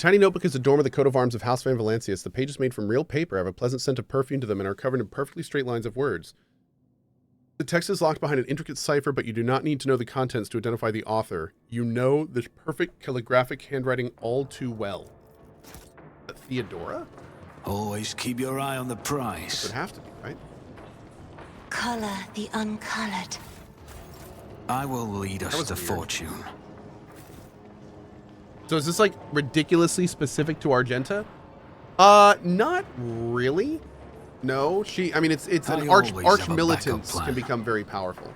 tiny notebook is a dorm of the coat of arms of House Van Valancius. The pages made from real paper have a pleasant scent of perfume to them and are covered in perfectly straight lines of words. The text is locked behind an intricate cipher, but you do not need to know the contents to identify the author. You know the perfect calligraphic handwriting all too well. Theodora? Always keep your eye on the prize. It would have to be, right? Color the uncolored. I will lead us to fortune. So is this like ridiculously specific to Argenta? Not really. No, I mean, it's an arch militants can become very powerful.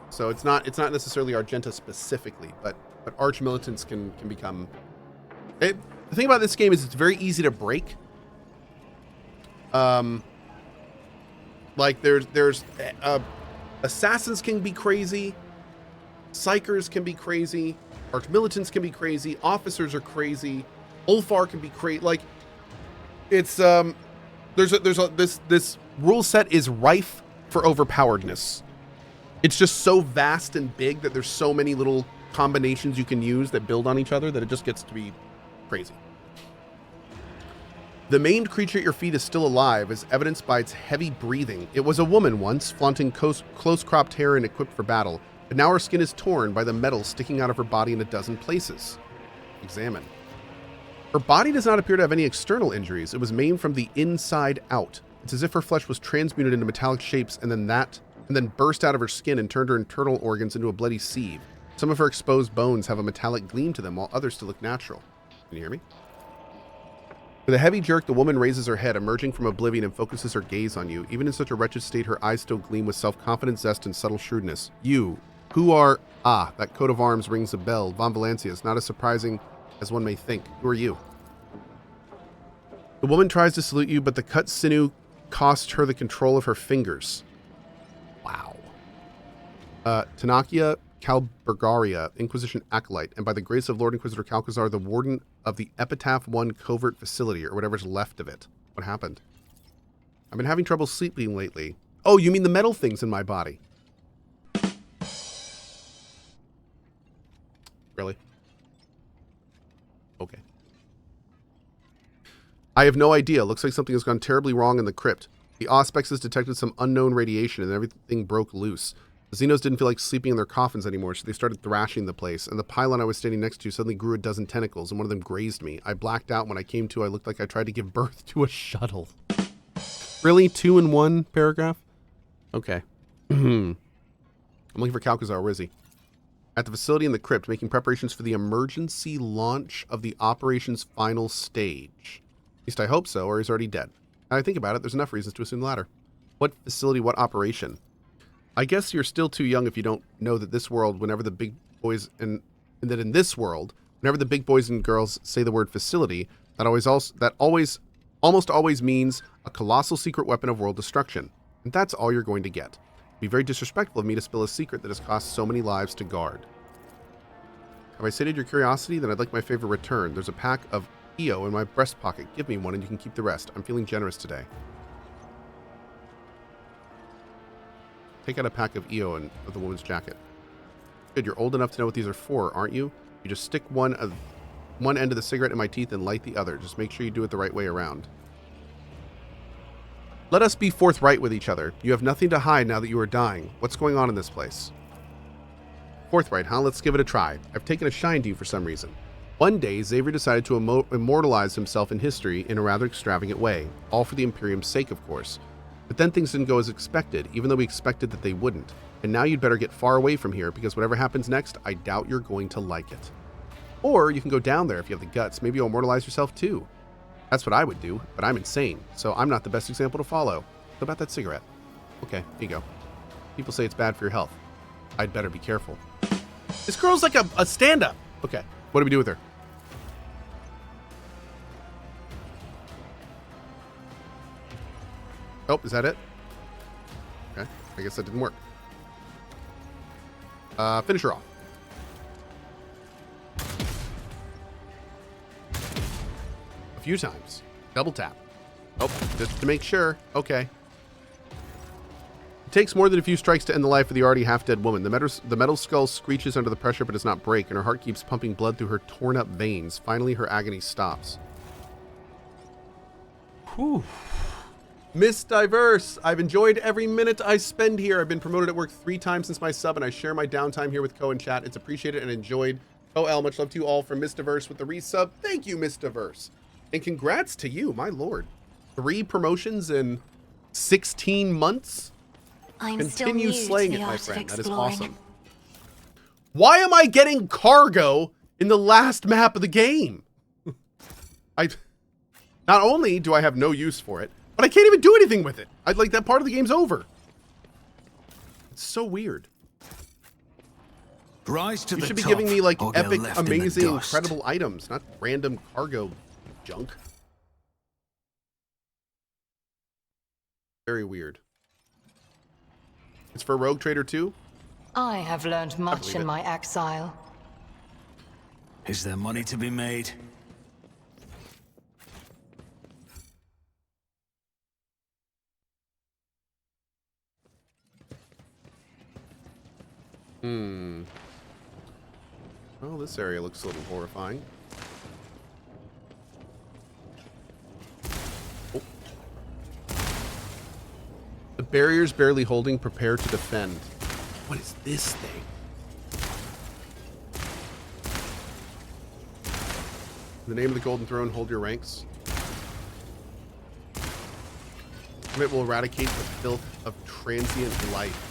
So it's not necessarily Argenta specifically, but arch militants can become. The thing about this game is it's very easy to break. Like there's assassins can be crazy, psychers can be crazy, arch militants can be crazy, officers are crazy, Ulfar can be crazy. Like it's this rule set is rife for overpoweredness. It's just so vast and big that there's so many little combinations you can use that build on each other that it just gets to be crazy. The maimed creature at your feet is still alive, as evidenced by its heavy breathing. It was a woman once, flaunting close-cropped hair and equipped for battle, but now her skin is torn by the metal sticking out of her body in a dozen places. Examine. Her body does not appear to have any external injuries. It was maimed from the inside out. It's as if her flesh was transmuted into metallic shapes and then burst out of her skin and turned her internal organs into a bloody sieve. Some of her exposed bones have a metallic gleam to them, while others still look natural. Can you hear me? With a heavy jerk, the woman raises her head, emerging from oblivion, and focuses her gaze on you. Even in such a wretched state, her eyes still gleam with self-confident zest and subtle shrewdness. You, who are... Ah, that coat of arms rings a bell. Von Valancius, not as surprising as one may think. Who are you? The woman tries to salute you, but the cut sinew costs her the control of her fingers. Wow. Tanakia Calburgaria, Inquisition Acolyte, and by the grace of Lord Inquisitor Calcazar, the warden of the Epitaph 1 covert facility, or whatever's left of it. What happened? I've been having trouble sleeping lately. Oh, you mean the metal things in my body? Really? Okay. I have no idea. Looks like something has gone terribly wrong in the crypt. The Auspex has detected some unknown radiation and everything broke loose. The Xenos didn't feel like sleeping in their coffins anymore, so they started thrashing the place, and the pylon I was standing next to suddenly grew a dozen tentacles, and one of them grazed me. I blacked out. When I came to, I looked like I tried to give birth to a shuttle. Really? 2 in 1 paragraph? Okay. I'm looking for Calcazar. Where is he? At the facility in the crypt, making preparations for the emergency launch of the operation's final stage. At least I hope so, or he's already dead. Now I think about it, there's enough reasons to assume the latter. What facility, what operation? I guess you're still too young if you don't know that this world, whenever the big boys and that in this world, whenever the big boys and girls say the word facility, that almost always means a colossal secret weapon of world destruction. And that's all you're going to get. It'd be very disrespectful of me to spill a secret that has cost so many lives to guard. Have I sated your curiosity? Then I'd like my favor returned. There's a pack of EO in my breast pocket. Give me one and you can keep the rest. I'm feeling generous today. Take out a pack of EO of the woman's jacket. Good, you're old enough to know what these are for, aren't you? You just stick one end of the cigarette in my teeth and light the other. Just make sure you do it the right way around. Let us be forthright with each other. You have nothing to hide now that you are dying. What's going on in this place? Forthright, huh? Let's give it a try. I've taken a shine to you for some reason. One day, Xavier decided to immortalize himself in history in a rather extravagant way. All for the Imperium's sake, of course. But then things didn't go as expected, even though we expected that they wouldn't. And now you'd better get far away from here, because whatever happens next, I doubt you're going to like it. Or you can go down there if you have the guts. Maybe you'll immortalize yourself too. That's what I would do, but I'm insane, so I'm not the best example to follow. What about that cigarette? Okay, here you go. People say it's bad for your health. I'd better be careful. This girl's like a stand-up. Okay, what do we do with her? Oh, is that it? Okay, I guess that didn't work. Finish her off. A few times. Double tap. Oh, just to make sure. Okay. takes more than a few strikes to end the life of the already half-dead woman. The metal skull screeches under the pressure but does not break, and her heart keeps pumping blood through her torn-up veins. Finally, her agony stops. Whew. Miss Diverse, I've enjoyed every minute I spend here. I've been promoted at work 3 times since my sub, and I share my downtime here with Cohh and chat. It's appreciated and enjoyed. Cohh, much love to you all from Miss Diverse with the resub. Thank you, Miss Diverse. And congrats to you, my lord. 3 promotions in 16 months? Continue slaying it, my friend. That is awesome. Why am I getting cargo in the last map of the game? Not only do I have no use for it, but I can't even do anything with it. Like, that part of the game's over. It's so weird. Rise to you the should be top, giving me like or get epic, left in the amazing, dust. incredible items, not random cargo junk. Very weird. It's for Rogue Trader 2? I have learned much in my exile. Is there money to be made? Well, this area looks a little horrifying. Oh. The barrier's barely holding. Prepare to defend. What is this thing? In the name of the Golden Throne, hold your ranks. It will eradicate the filth of transient life.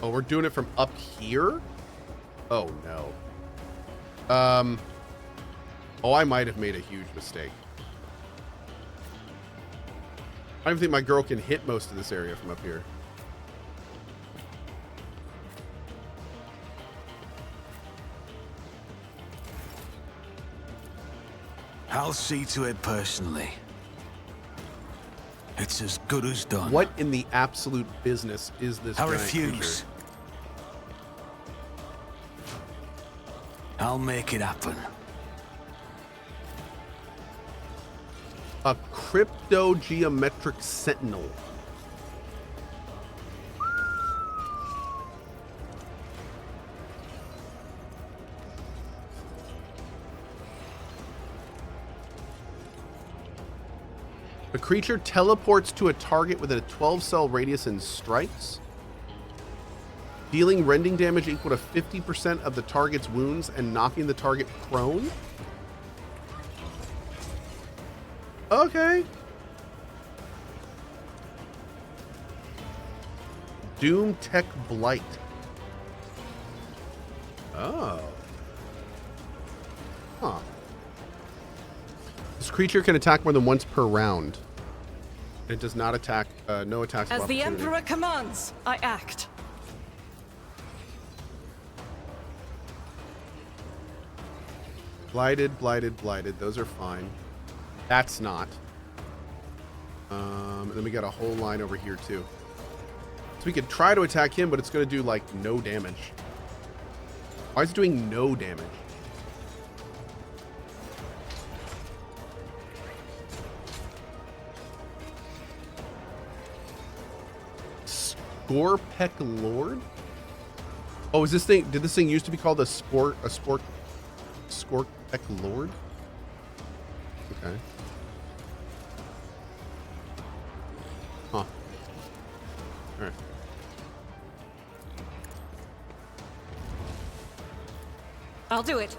Oh, we're doing it from up here? Oh, no. Oh, I might have made a huge mistake. I don't even think my girl can hit most of this area from up here. I'll see to it personally. It's as good as done. What in the absolute business is this I giant refuse. creature? I'll make it happen. A crypto-geometric sentinel. The creature teleports to a target within a 12-cell radius and strikes, dealing rending damage equal to 50% of the target's wounds and knocking the target prone. Okay. Doom Tech Blight. Oh. Huh. This creature can attack more than once per round. It does not attack, no attacks of As the opportunity. Emperor commands, I act. Blighted, blighted, blighted. Those are fine. That's not. And then we got a whole line over here too. So we could try to attack him, but it's going to do like no damage. Why is it doing no damage? Scorpec Lord? Oh, is this thing? Did this thing used to be called a Scorpec Lord? Okay. Huh. All right. I'll do it.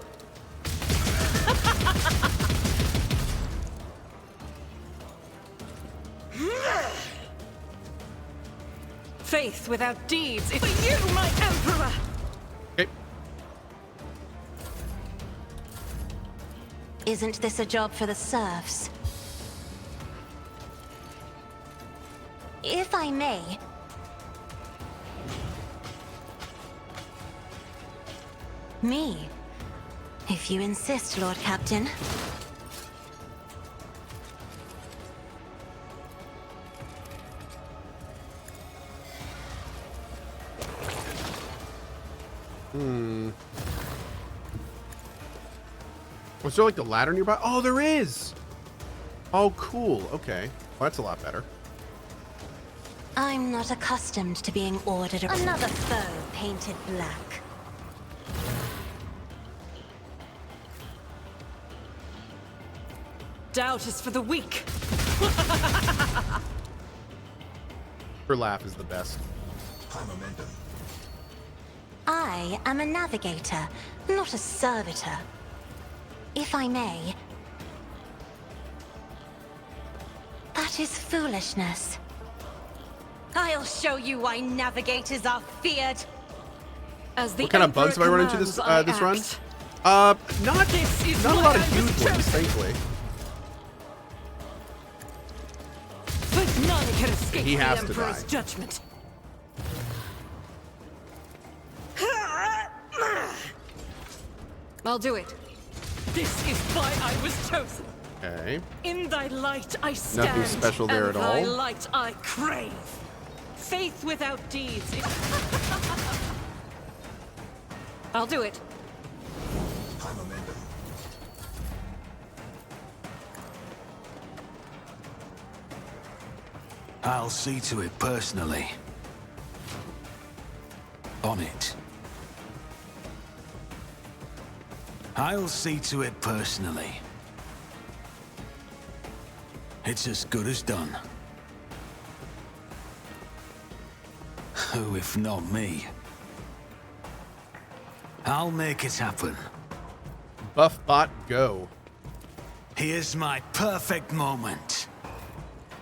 Faith without deeds is for you, my Emperor! Okay. Isn't this a job for the serfs? If I may. Me. If you insist, Lord Captain. Was there like a ladder nearby? Oh, there is. Oh, cool. Okay. Well, that's a lot better. I'm not accustomed to being ordered. Another foe painted black. Doubt is for the weak. Her laugh is the best. I am a navigator, not a servitor. If I may. That is foolishness. I'll show you why navigators are feared. As the What kind of bugs have I run into Emperor this this run? commands, Not This is not a why lot of I was huge ones, chosen. thankfully. But none can escape He the has to Emperor's die. judgment. I'll do it. This is why I was chosen. Okay. In thy light I stand. Nothing special there and at thy all. light I crave. Faith without deeds is... I'll do it. I'll see to it personally. On it. I'll see to it personally. It's as good as done. Who, if not me? I'll make it happen. Buffbot, go. Here's my perfect moment.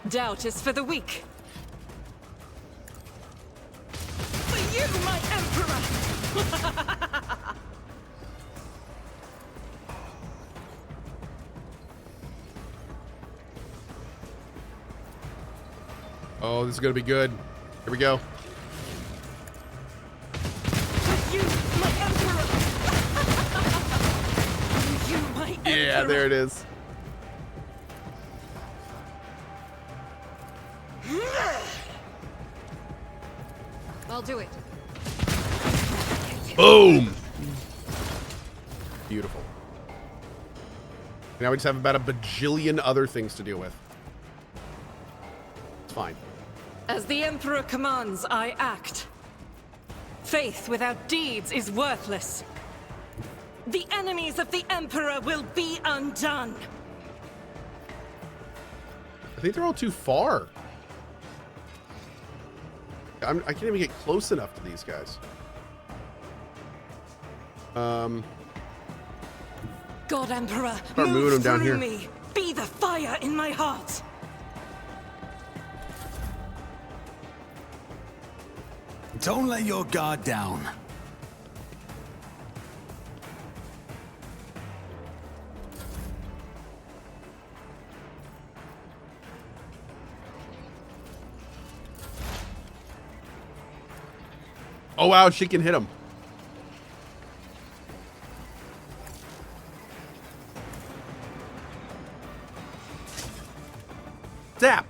Doubt is for the weak. For you, my Emperor! Oh, this is gonna be good. Here we go. For you, my Emperor! For you, my Emperor! Yeah, there it is. I'll do it. Boom! Beautiful. Now we just have about a bajillion other things to deal with. It's fine. As the Emperor commands, I act. Faith without deeds is worthless. The enemies of the Emperor will be undone. I think they're all too far. I can't even get close enough to these guys. God Emperor, Start moving move them down through here. me. Be the fire in my heart. Don't let your guard down. Oh wow, she can hit him. Zap.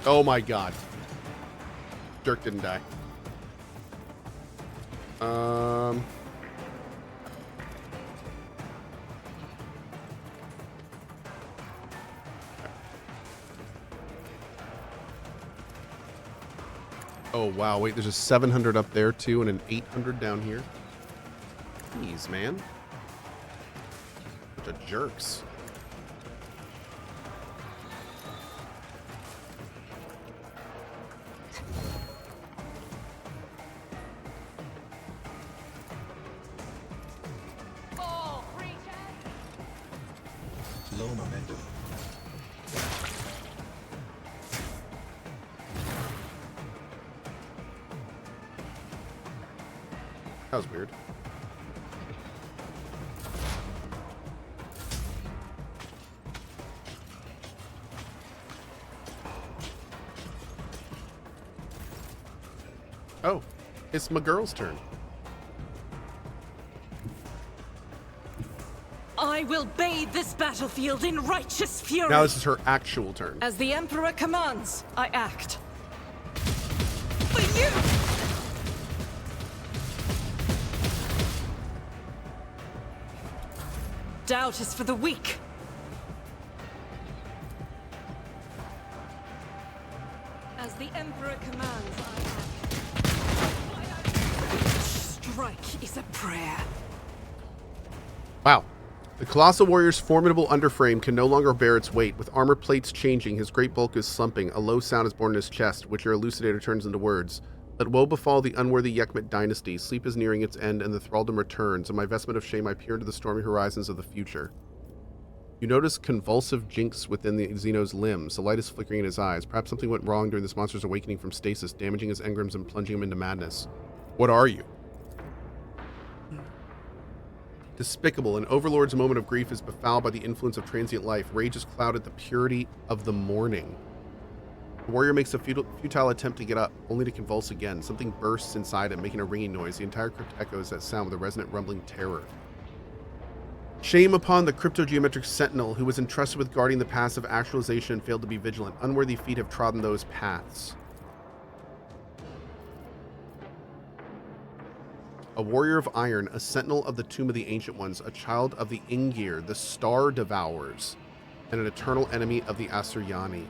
Oh my god. Jerk didn't die. Oh wow, wait, there's a 700 up there too and an 800 down here. Jeez, man. Bunch of jerks. Low momentum. That was weird. Oh, it's my girl's turn. I will bathe this battlefield in righteous fury. Now this is her actual turn. As the Emperor commands, I act. For you! Doubt is for the weak. As the Emperor commands, I act. Strike is a prayer. Wow. The Colossal Warrior's formidable underframe can no longer bear its weight. With armor plates changing, his great bulk is slumping. A low sound is born in his chest, which your elucidator turns into words. Let woe befall the unworthy Yekmet dynasty. Sleep is nearing its end, and the thraldom returns. In my vestment of shame, I peer into the stormy horizons of the future. You notice convulsive jinks within the Xeno's limbs. The light is flickering in his eyes. Perhaps something went wrong during this monster's awakening from stasis, damaging his engrams and plunging him into madness. What are you? Despicable, an overlord's moment of grief is befouled by the influence of transient life. Rage has clouded the purity of the morning. The warrior makes a futile attempt to get up, only to convulse again. Something bursts inside him, making a ringing noise. The entire crypt echoes that sound with a resonant rumbling terror. Shame upon the cryptogeometric sentinel who was entrusted with guarding the paths of actualization and failed to be vigilant. Unworthy feet have trodden those paths. A warrior of iron, a sentinel of the tomb of the ancient ones, a child of the Ingir, the star devourers, and an eternal enemy of the Asuryani.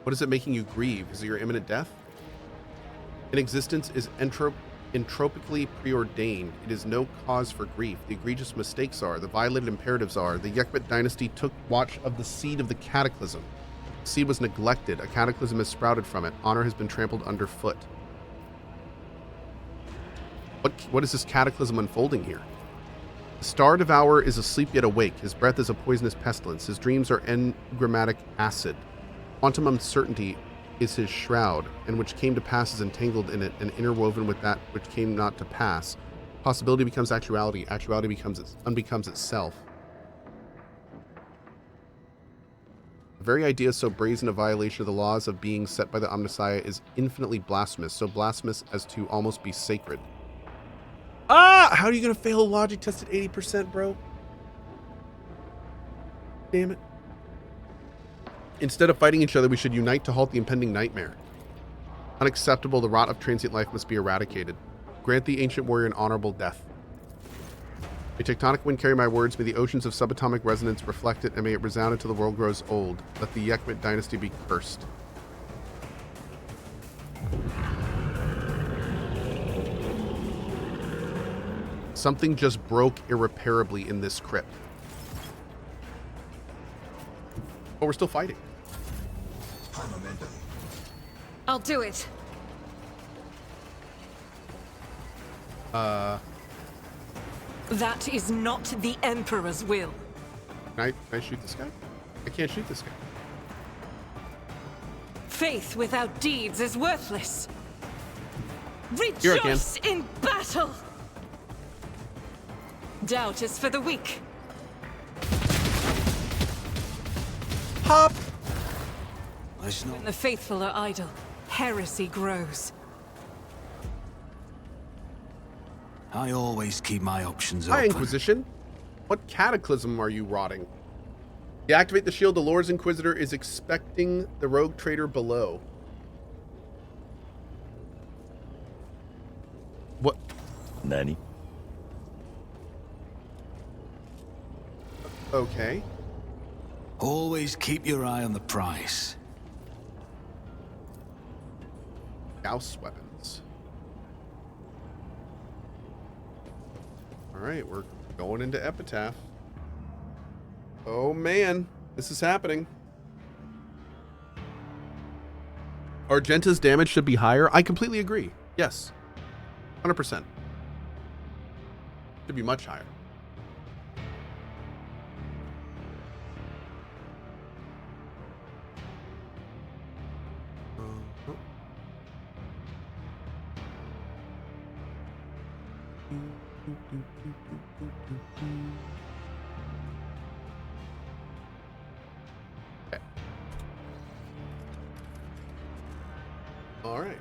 What is it making you grieve? Is it your imminent death? In existence is entropically preordained. It is no cause for grief. The egregious mistakes are, the violated imperatives are. The Yekmet dynasty took watch of the seed of the cataclysm. The seed was neglected. A cataclysm has sprouted from it. Honor has been trampled underfoot. What is this cataclysm unfolding here? The Star Devourer is asleep yet awake. His breath is a poisonous pestilence. His dreams are engrammatic acid. Quantum uncertainty is his shroud, and which came to pass is entangled in it and interwoven with that which came not to pass. Possibility becomes actuality. Actuality unbecomes itself. The very idea so brazen a violation of the laws of being set by the Omnissiah is infinitely blasphemous, so blasphemous as to almost be sacred. Ah! How are you going to fail a logic test at 80%, bro? Damn it. Instead of fighting each other, we should unite to halt the impending nightmare. Unacceptable, the rot of transient life must be eradicated. Grant the ancient warrior an honorable death. May tectonic wind carry my words, may the oceans of subatomic resonance reflect it, and may it resound until the world grows old. Let the Yekmet dynasty be cursed. Something just broke irreparably in this crypt. But we're still fighting. I'll do it. That is not the Emperor's will. Can I shoot this guy? I can't shoot this guy. Faith without deeds is worthless. Here I can. Rejoice in battle! Doubt is for the weak. Pop! When the faithful are idle, heresy grows. I always keep my options Hi, open. Inquisition. What cataclysm are you rotting? Deactivate the shield. The Lord's Inquisitor is expecting the rogue trader below. What? Nani? Okay. Always keep your eye on the price. Gauss weapons. Alright, we're going into epitaph. Oh man, this is happening. Argenta's damage should be higher. I completely agree. Yes. 100%. Should be much higher. Okay. All right.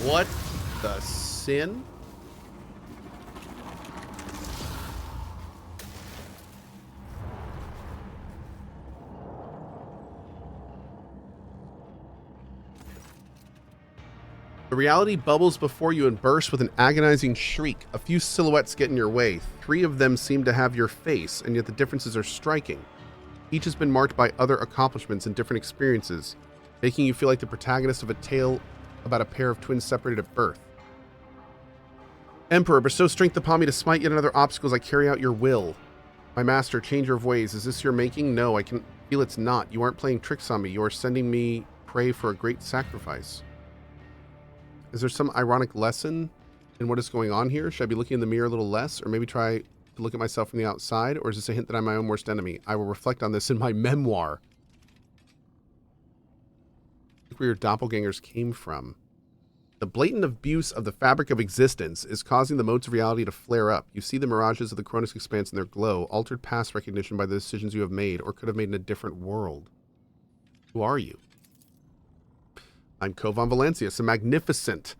What The sin? The reality bubbles before you and bursts with an agonizing shriek. A few silhouettes get in your way. 3 of them seem to have your face, and yet the differences are striking. Each has been marked by other accomplishments and different experiences, making you feel like the protagonist of a tale about a pair of twins separated at birth. Emperor, bestow strength upon me to smite yet another obstacle as I carry out your will. My master, changer of ways, is this your making? No, I can feel it's not. You aren't playing tricks on me. You are sending me prey for a great sacrifice. Is there some ironic lesson in what is going on here? Should I be looking in the mirror a little less, or maybe try to look at myself from the outside? Or is this a hint that I'm my own worst enemy? I will reflect on this in my memoir. Look where your doppelgangers came from. The blatant abuse of the fabric of existence is causing the motes of reality to flare up. You see the mirages of the Cronus Expanse in their glow, altered past recognition by the decisions you have made, or could have made in a different world. Who are you? I'm Cohh von Valancius, a magnificent.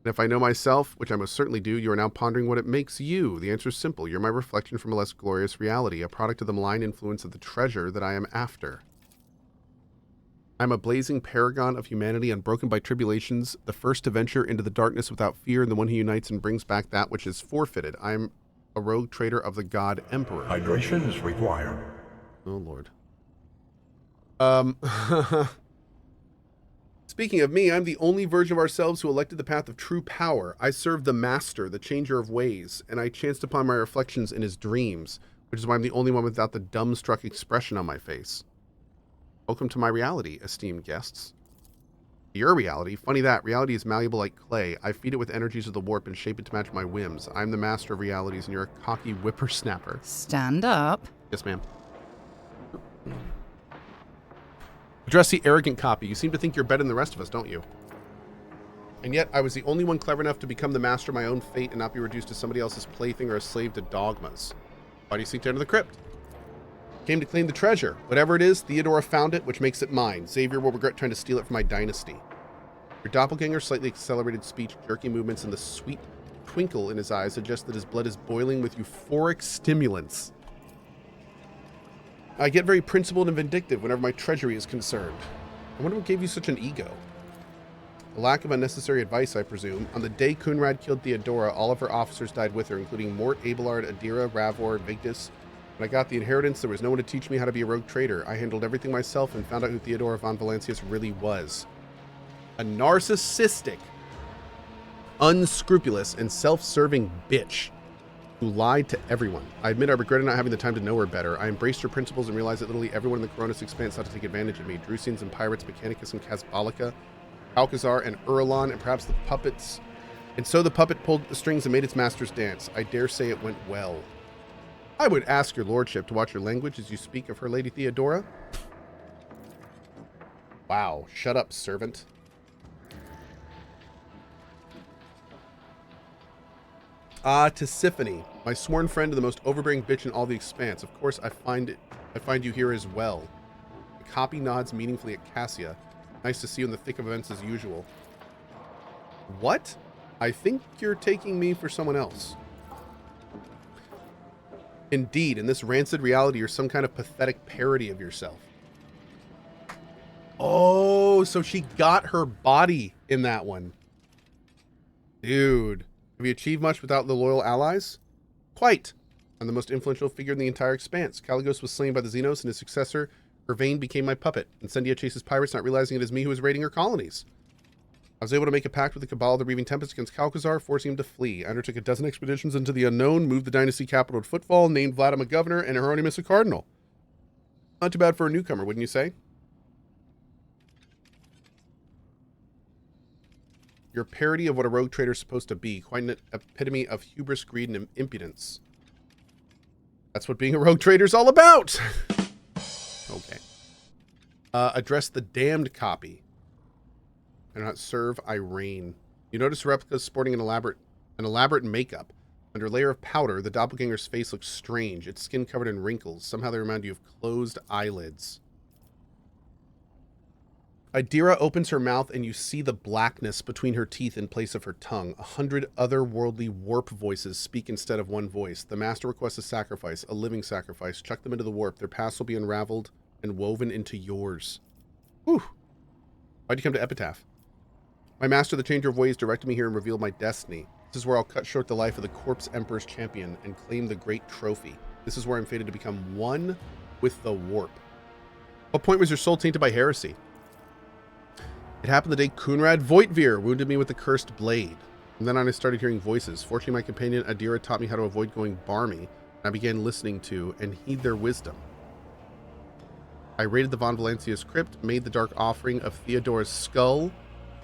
And if I know myself, which I most certainly do, you are now pondering what it makes you. The answer is simple. You're my reflection from a less glorious reality, a product of the malign influence of the treasure that I am after. I'm a blazing paragon of humanity, unbroken by tribulations, the first to venture into the darkness without fear, and the one who unites and brings back that which is forfeited. I am a rogue traitor of the god Emperor. Hydration is required. Oh, Lord. Speaking of me, I'm the only version of ourselves who elected the path of true power. I serve the master, the changer of ways, and I chanced upon my reflections in his dreams, which is why I'm the only one without the dumbstruck expression on my face. Welcome to my reality, esteemed guests. Your reality? Funny that. Reality is malleable like clay. I feed it with energies of the warp and shape it to match my whims. I'm the master of realities, and you're a cocky whippersnapper. Stand up. Yes, ma'am. Address the arrogant copy. You seem to think you're better than the rest of us, don't you? And yet, I was the only one clever enough to become the master of my own fate and not be reduced to somebody else's plaything or a slave to dogmas. Why do you seek to enter the crypt? Came to claim the treasure. Whatever it is, Theodora found it, which makes it mine. Xavier will regret trying to steal it from my dynasty. Your doppelganger, slightly accelerated speech, jerky movements, and the sweet twinkle in his eyes suggest that his blood is boiling with euphoric stimulants. I get very principled and vindictive whenever my treasury is concerned. I wonder what gave you such an ego. A lack of unnecessary advice, I presume. On the day Kunrad killed Theodora, all of her officers died with her, including Mort, Abelard, Adira, Ravor, Vigdis. When I got the inheritance, there was no one to teach me how to be a rogue trader. I handled everything myself and found out who Theodora von Valancius really was. A narcissistic, unscrupulous, and self-serving bitch who lied to everyone. I admit I regretted not having the time to know her better. I embraced her principles and realized that literally everyone in the Cronus Expanse sought to take advantage of me. Drusians and pirates, Mechanicus and Casbolica, Alcazar and Urlon, and perhaps the puppets. And so the puppet pulled the strings and made its masters dance. I dare say it went well. I would ask your lordship to watch your language as you speak of her Lady Theodora. Wow, shut up, servant. Tisiphone, my sworn friend and the most overbearing bitch in all the expanse. Of course, I find you here as well. The copy nods meaningfully at Cassia. Nice to see you in the thick of events as usual. What? I think you're taking me for someone else. Indeed, in this rancid reality, you're some kind of pathetic parody of yourself. Oh, so she got her body in that one. Dude. Have you achieved much without the loyal allies? Quite. I'm the most influential figure in the entire expanse. Caligos was slain by the Xenos, and his successor, Irvain, became my puppet. Incendia chases pirates, not realizing it is me who is raiding her colonies. I was able to make a pact with the Cabal of the Reaving Tempest against Calcazar, forcing him to flee. I undertook a dozen expeditions into the unknown, moved the dynasty capital to Footfall, named Vladimir governor, and Hieronymus a cardinal. Not too bad for a newcomer, wouldn't you say? You're a parody of what a rogue trader is supposed to be. Quite an epitome of hubris, greed, and impudence. That's what being a rogue trader is all about! Okay. Address the damned copy. I do not serve, I reign. You notice replicas sporting an elaborate makeup. Under a layer of powder, the doppelganger's face looks strange, its skin covered in wrinkles. Somehow they remind you of closed eyelids. Idira opens her mouth and you see the blackness between her teeth in place of her tongue. 100 otherworldly warp voices speak instead of one voice. The master requests a sacrifice, a living sacrifice. Chuck them into the warp. Their paths will be unraveled and woven into yours. Whew. Why'd you come to Epitaph? My master, the changer of ways, directed me here and revealed my destiny. This is where I'll cut short the life of the Corpse Emperor's champion and claim the great trophy. This is where I'm fated to become one with the warp. What point was your soul tainted by heresy? It happened the day Kunrad Voitvir wounded me with the cursed blade. From then on, I started hearing voices. Fortunately, my companion Idira taught me how to avoid going barmy, and I began listening to and heed their wisdom. I raided the Von Valencia's crypt, made the dark offering of Theodora's skull,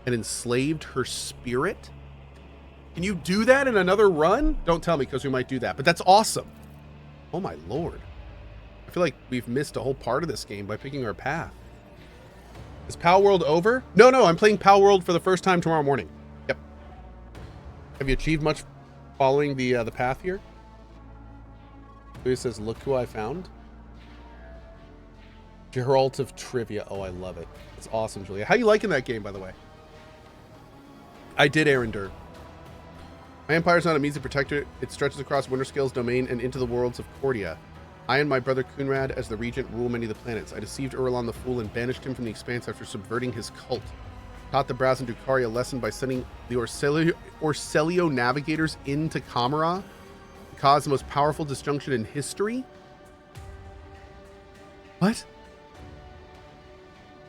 and enslaved her spirit. Can you do that in another run? Don't tell me, because we might do that, but that's awesome. Oh my lord. I feel like we've missed a whole part of this game by picking our path. Is Pal World over? No, I'm playing Pal World for the first time tomorrow morning. Yep. Have you achieved much following the path here? Julia says, look who I found. Geralt of Trivia. Oh, I love it. It's awesome, Julia. How you liking that game, by the way? I did Arendur. My empire's not a measly protector. It stretches across Winterscale's domain and into the worlds of Cordia. I and my brother Kunrad, as the regent, rule many of the planets. I deceived Urlan the Fool and banished him from the Expanse after subverting his cult. Taught the Brazen Drukhari a lesson by sending the Orselio navigators into Kamara to cause the most powerful disjunction in history? What?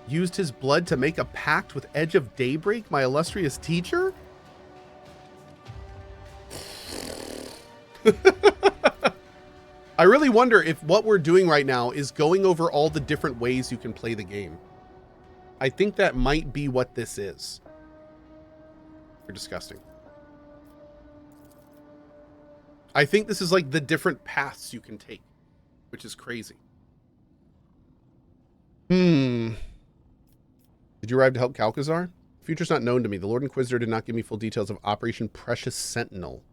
Used his blood to make a pact with Edge of Daybreak, my illustrious teacher? I really wonder if what we're doing right now is going over all the different ways you can play the game. I think that might be what this is. You're disgusting. I think this is like the different paths you can take, which is crazy. Did you arrive to help Calcazar? The future's not known to me. The Lord Inquisitor did not give me full details of Operation Precious Sentinel.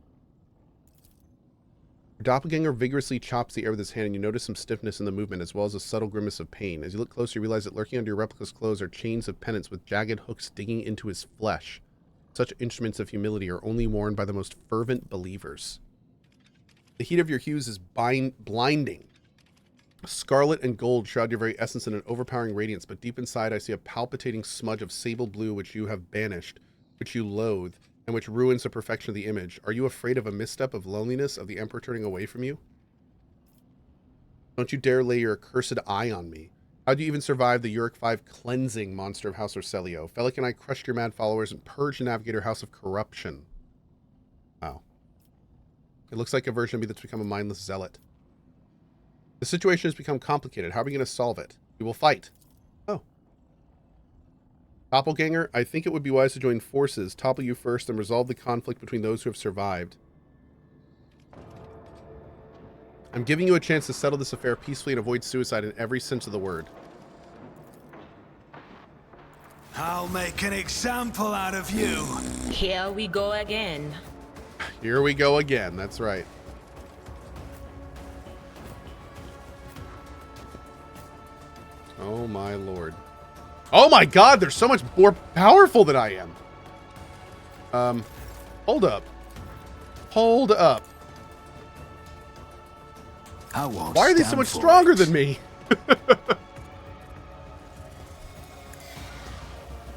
Your doppelganger vigorously chops the air with his hand, and you notice some stiffness in the movement, as well as a subtle grimace of pain. As you look closer, you realize that lurking under your replica's clothes are chains of penance with jagged hooks digging into his flesh. Such instruments of humility are only worn by the most fervent believers. The heat of your hues is blinding. Scarlet and gold shroud your very essence in an overpowering radiance, but deep inside I see a palpitating smudge of sable blue which you have banished, which you loathe, and which ruins the perfection of the image. Are you afraid of a misstep of loneliness, of the Emperor turning away from you? Don't you dare lay your accursed eye on me. How do you even survive the Uric 5 cleansing monster of House Orselio? Felik and I crushed your mad followers and purged the Navigator House of corruption. Wow. It looks like a version of me that's become a mindless zealot. The situation has become complicated. How are we going to solve it? We will fight. Oh. Doppelganger, I think it would be wise to join forces, topple you first, and resolve the conflict between those who have survived. I'm giving you a chance to settle this affair peacefully and avoid suicide in every sense of the word. I'll make an example out of you. Here we go again. Here we go again, that's right. Oh my lord. Oh my god, they're so much more powerful than I am. Hold up. Hold up. I won't. Why are they so much stronger than me?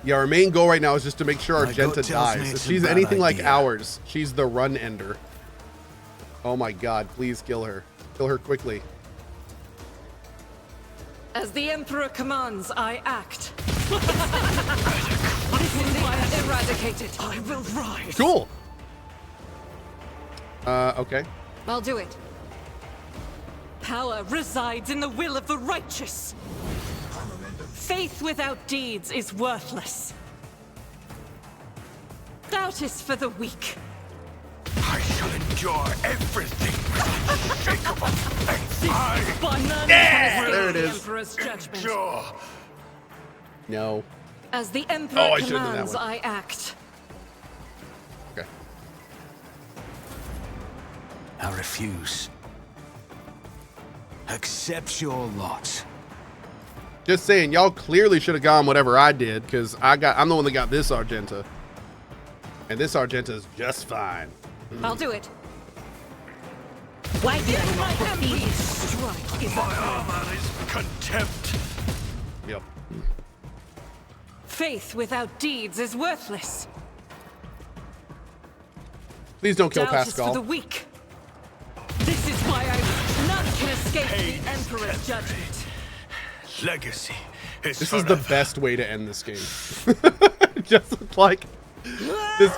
Yeah, our main goal right now is just to make sure Argenta dies. If she's anything like ours, she's the run ender. Oh my god, please kill her. Kill her quickly. As the Emperor commands, I act. Eradicated. I will rise. Cool. Okay. I'll do it. Power resides in the will of the righteous. Faith without deeds is worthless. Doubt is for the weak. I shall endure everything with unshakable faith. By none there it the is. Emperor's judgment. Endure. No. As the Emperor I should've done that commands, one. I act. Okay. I refuse. Accept your lot. Just saying, y'all clearly should have gone whatever I did, because I'm the one that got this Argenta. And this Argenta is just fine. I'll do it. Why did I not proceed? Strike is My armor is contempt. Yep. Faith without deeds is worthless. Please don't kill Doubt is for Pascal. the weak. This is why none can escape the Emperor's judgment. Legacy is This is the best way to end this game. Just like this.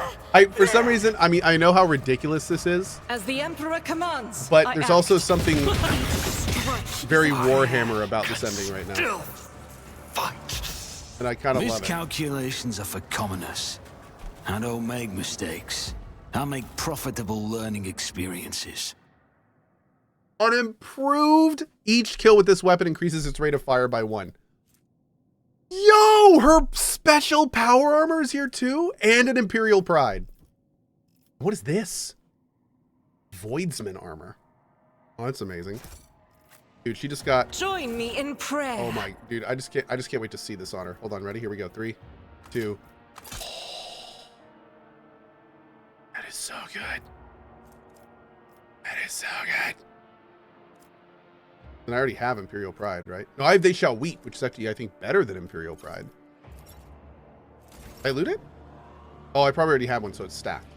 For some reason, I mean, I know how ridiculous this is, As the Emperor commands, but I there's act. also something Strike. very Warhammer about this ending right now, Still fight. and I kind of love it. Miscalculations are for commoners. I don't make mistakes. I make profitable learning experiences. Unimproved. Each kill with this weapon increases its rate of fire by 1. Yo, her special power armor is here too, and an Imperial Pride. What is this? Voidsman armor. Oh, that's amazing. Dude, she just got. Join me in prayer. Oh my, dude, I just can't wait to see this on her. Hold on, ready? Here we go. 3, 2. That is so good. That is so good. And I already have Imperial Pride, right? No, I have They Shall Weep, which is actually, I think, better than Imperial Pride. Did I loot it? Oh, I probably already have one, so it's stacked.